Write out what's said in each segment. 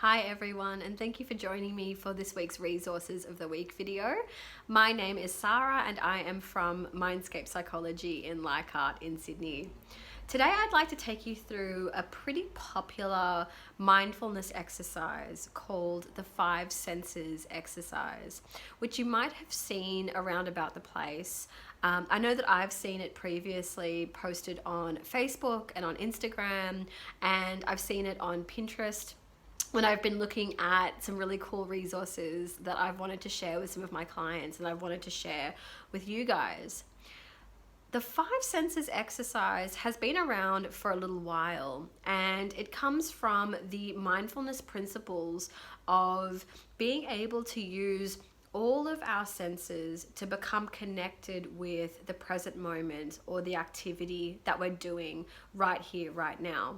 Hi everyone, and thank you for joining me for this week's Resources of the Week video. My name is Sarah and I am from Mindscape Psychology in Leichhardt in Sydney. Today I'd like to take you through a pretty popular mindfulness exercise called the 5 senses exercise, which you might have seen around about the place. I know that I've seen it previously posted on Facebook and on Instagram, and I've seen it on Pinterest when I've been looking at some really cool resources that I've wanted to share with some of my clients and I've wanted to share with you guys. The 5 senses exercise has been around for a little while, and it comes from the mindfulness principles of being able to use all of our senses to become connected with the present moment or the activity that we're doing right here, right now.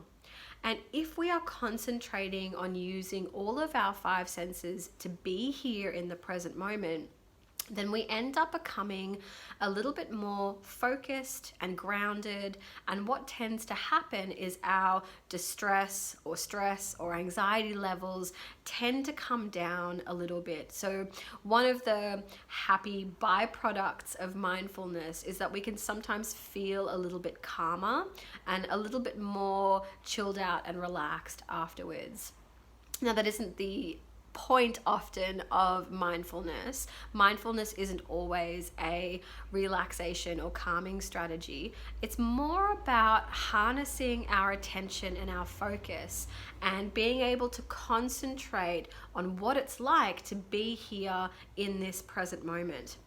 And if we are concentrating on using all of our 5 senses to be here in the present moment, then we end up becoming a little bit more focused and grounded. And what tends to happen is our distress or stress or anxiety levels tend to come down a little bit. So one of the happy byproducts of mindfulness is that we can sometimes feel a little bit calmer and a little bit more chilled out and relaxed afterwards. Now, that isn't the point often of mindfulness. Mindfulness isn't always a relaxation or calming strategy. It's more about harnessing our attention and our focus and being able to concentrate on what it's like to be here in this present moment.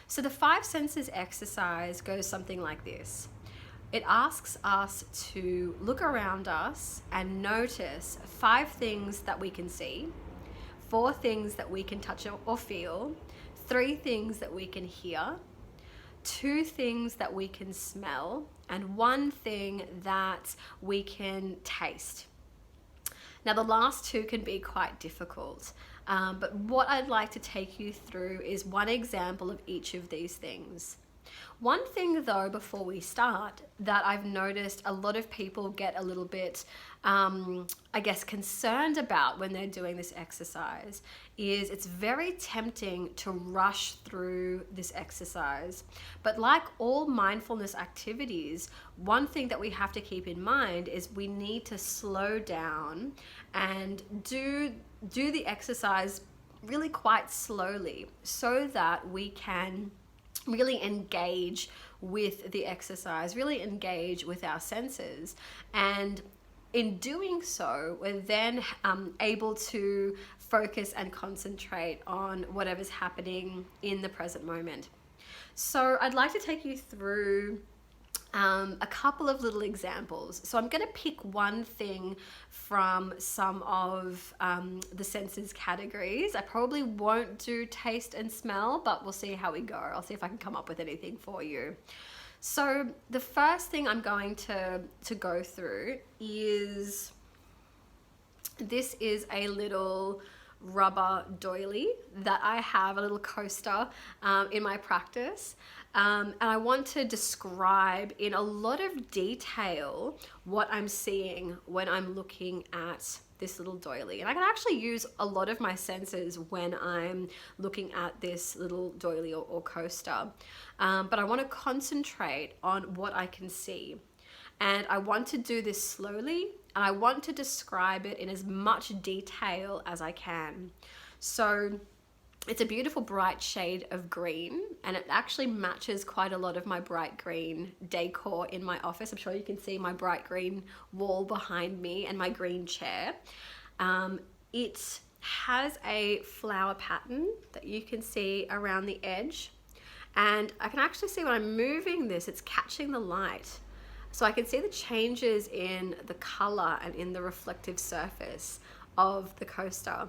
So the 5 senses exercise goes something like this. It asks us to look around us and notice 5 things that we can see, 4 things that we can touch or feel, 3 things that we can hear, 2 things that we can smell, and 1 thing that we can taste. Now, the last 2 can be quite difficult, but what I'd like to take you through is one example of each of these things. One thing though, before we start, that I've noticed a lot of people get a little bit, concerned about when they're doing this exercise is it's very tempting to rush through this exercise. But like all mindfulness activities, one thing that we have to keep in mind is we need to slow down and do the exercise really quite slowly so that we can really engage with the exercise, really engage with our senses. And in doing so, we're then able to focus and concentrate on whatever's happening in the present moment. So I'd like to take you through a couple of little examples. So I'm going to pick one thing from some of the senses categories. I probably won't do taste and smell, but we'll see how we go. I'll see if I can come up with anything for you. So the first thing I'm going to go through is, this is a little rubber doily that I have, a little coaster in my practice. And I want to describe in a lot of detail what I'm seeing when I'm looking at this little doily. And I can actually use a lot of my senses when I'm looking at this little doily or coaster. But I want to concentrate on what I can see. And I want to do this slowly, and I want to describe it in as much detail as I can. So it's a beautiful bright shade of green, and it actually matches quite a lot of my bright green decor in my office. I'm sure you can see my bright green wall behind me and my green chair. It has a flower pattern that you can see around the edge, and I can actually see when I'm moving this, it's catching the light. So I can see the changes in the color and in the reflective surface of the coaster.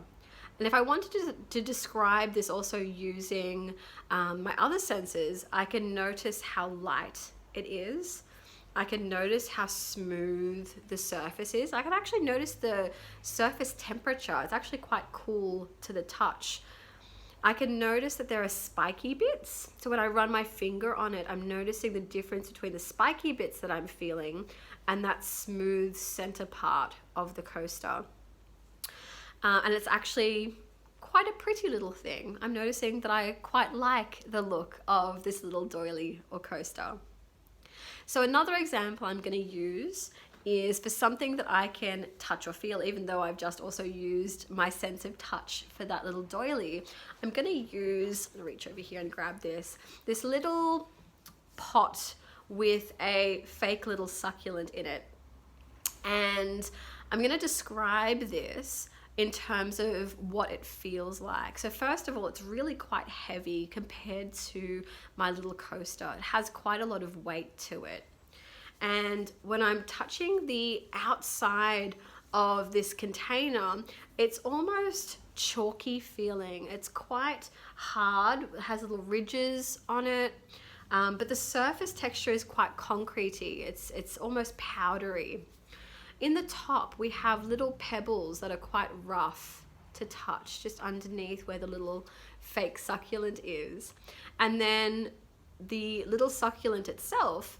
And if I wanted to describe this also using my other senses, I can notice how light it is. I can notice how smooth the surface is. I can actually notice the surface temperature. It's actually quite cool to the touch. I can notice that there are spiky bits. So when I run my finger on it, I'm noticing the difference between the spiky bits that I'm feeling and that smooth center part of the coaster. and it's actually quite a pretty little thing. I'm noticing that I quite like the look of this little doily or coaster. So another example I'm going to use is for something that I can touch or feel, even though I've just also used my sense of touch for that little doily. I'm going to reach over here and grab this little pot with a fake little succulent in it. And I'm going to describe this in terms of what it feels like. So first of all, it's really quite heavy compared to my little coaster. It has quite a lot of weight to it. And when I'm touching the outside of this container, it's almost chalky feeling. It's quite hard, it has little ridges on it, but the surface texture is quite concretey. It's almost powdery. In the top, we have little pebbles that are quite rough to touch, just underneath where the little fake succulent is. And then the little succulent itself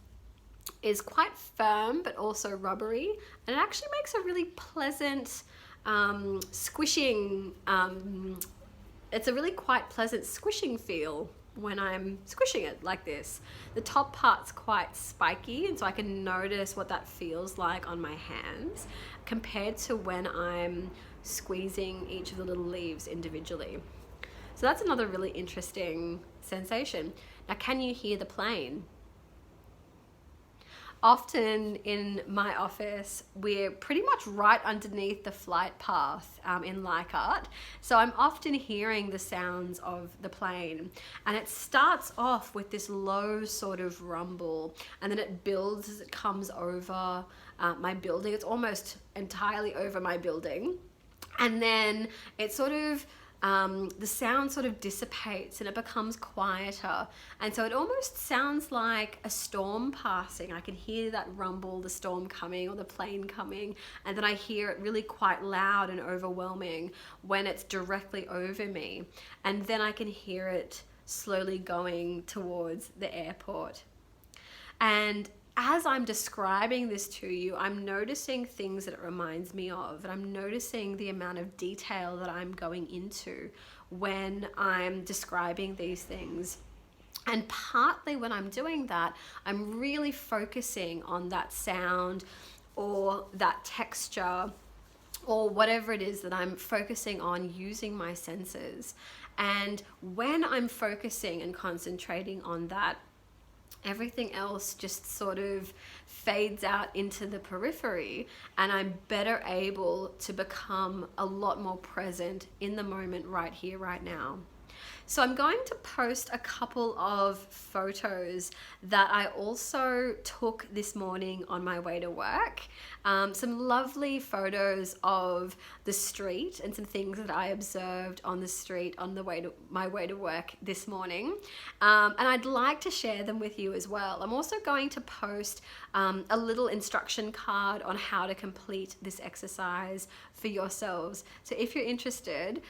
is quite firm but also rubbery, and it actually makes a really pleasant squishing, it's a really quite pleasant squishing feel when I'm squishing it like this. The top part's quite spiky, and so I can notice what that feels like on my hands compared to when I'm squeezing each of the little leaves individually. So that's another really interesting sensation. Now, can you hear the plane? Often in my office, we're pretty much right underneath the flight path in Leichhardt. So I'm often hearing the sounds of the plane, and it starts off with this low sort of rumble, and then it builds as it comes over my building. It's almost entirely over my building. And then it sort of the sound sort of dissipates and it becomes quieter, and so it almost sounds like a storm passing. I can hear that rumble, the storm coming or the plane coming, and then I hear it really quite loud and overwhelming when it's directly over me, and then I can hear it slowly going towards the airport. And as I'm describing this to you, I'm noticing things that it reminds me of, and I'm noticing the amount of detail that I'm going into when I'm describing these things. And partly when I'm doing that, I'm really focusing on that sound or that texture or whatever it is that I'm focusing on using my senses. And when I'm focusing and concentrating on that, everything else just sort of fades out into the periphery, and I'm better able to become a lot more present in the moment right here, right now. So I'm going to post a couple of photos that I also took this morning on my way to work. Some lovely photos of the street and some things that I observed on the street on my way to work this morning. And I'd like to share them with you as well. I'm also going to post a little instruction card on how to complete this exercise for yourselves. So if you're interested,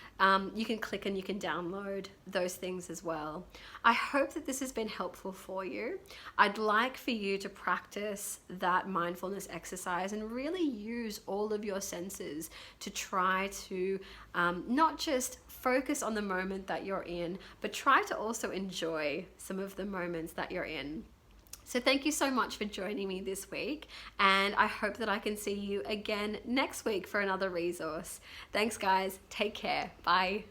you can click and you can download those things as well. I hope that this has been helpful for you. I'd like for you to practice that mindfulness exercise and really use all of your senses to try to not just focus on the moment that you're in, but try to also enjoy some of the moments that you're in. So thank you so much for joining me this week, and I hope that I can see you again next week for another resource. Thanks guys, take care, bye.